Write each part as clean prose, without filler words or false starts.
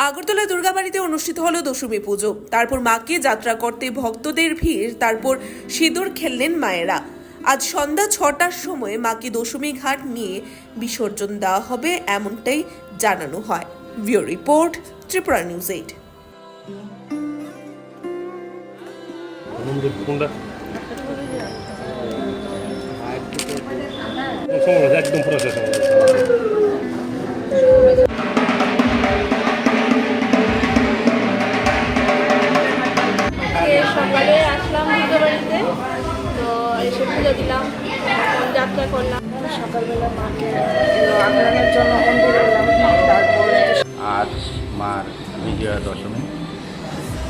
আগরতলা দুর্গাবাড়িতে অনুষ্ঠিত হলো দশমী পুজো। তারপর মাকে যাত্রা করতে ভক্তদের ভিড়, তারপর সিঁদুর খেললেন মায়েরা। আজ সন্ধ্যা 6টার সময় মাকে দশমী ঘাট নিয়ে বিসর্জন দেওয়া হবে, এমনটাই জানানো হয়। Bureau report, Tripura news 8। একদম পুরো শেষ হয়ে গেছে। সকালে আসলাম দুর্গাবাড়িতে, তো এসে পুজো দিলাম, যাত্রা করলাম। সকালবেলা মাকে আগ্রহের জন্য মন্দিরে এলাম। তারপরে আজ মার বিজয়া দশমী।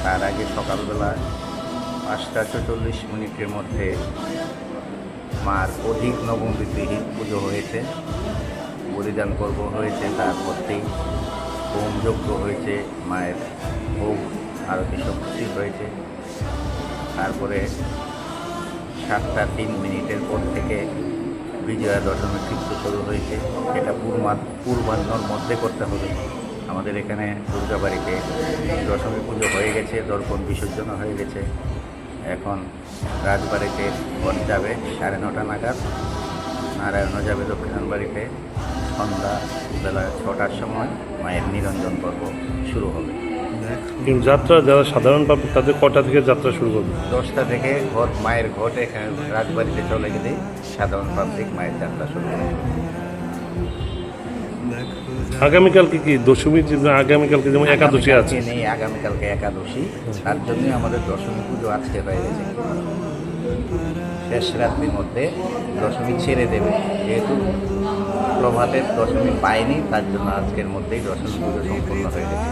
তার আগে সকালবেলা 5:44 মধ্যে মার অধিক নবম তিথি পুজো হয়েছে, বলিদান পর্ব হয়েছে, তারপরেই হোম যজ্ঞ হয়েছে, মায়ের ভোগ আরতি সবকিছু হয়েছে। তারপরে 7:03 পর থেকে বিজয়া দশমী কীর্তি শুরু হয়েছে। এটা পূর্বাহ্নর মধ্যে করতে হবে। আমাদের এখানে দুর্গাবাড়িতে দশমী পুজো হয়ে গেছে, দর্পণ বিসর্জন হয়ে গেছে। এখন রাজবাড়িতে ঘট যাবে 9:30 নাগাদ, নারায়ণও যাবে দক্ষিণান বাড়িতে। সন্ধ্যা বেলা 6টার সময় মায়ের নিরঞ্জন পর্ব শুরু হবে। কিন্তু যাত্রা যারা সাধারণ পাবলিক তাদের কটা থেকে যাত্রা শুরু করবে? 10টা থেকে মায়ের ঘট এখানে রাজবাড়িতে চলে গেলে সাধারণ পাবলিক মায়ের যাত্রা শুরু করবে। আগামীকালকে কি দশমী? আগামীকালকে যেমন একাদশী আছে, নেই, আগামীকালকে একাদশী। তার জন্য আমাদের দশমী পুজো আজকে হয়ে গেছে। শেষ রাত্রির মধ্যে দশমী ছেড়ে দেবে, যেহেতু প্রভাতের দশমী পায়নি, তার জন্য আজকের মধ্যেই দশমী পুজো সম্পূর্ণ হয়ে গেছে।